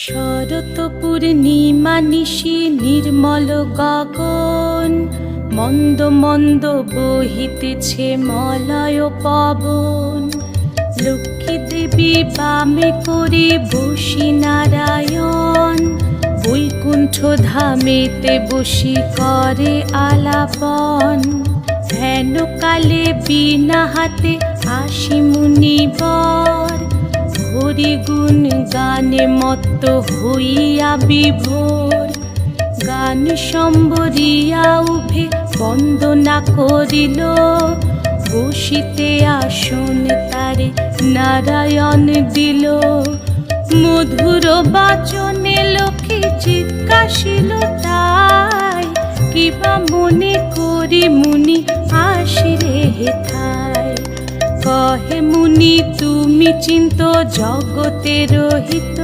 শরৎ পূর্ণিমা নিশি নির্মল গগন, মন্দ মন্দ বহিতেছে মলয় পবন। লক্ষ্মী দেবী বামে করে বসি নারায়ণ, বৈকুণ্ঠ ধামেতে বসি করে আলাপন। হেন কালে বিনা হাতে আসি মুনিবর, হরি গুণ গানে মত্ত হইয়া বিভোর। গান সম্বরিয়া উভে বন্দনা করিল, বসিতে আসন তারে নারায়ণ দিল। মধুর বাচনে লোকে জিজ্ঞাসিল তাই, কিবা মনে করি মুনি আসিরে হেথায়। কহে মুনি তুমি চিন্ত জগতের হিত,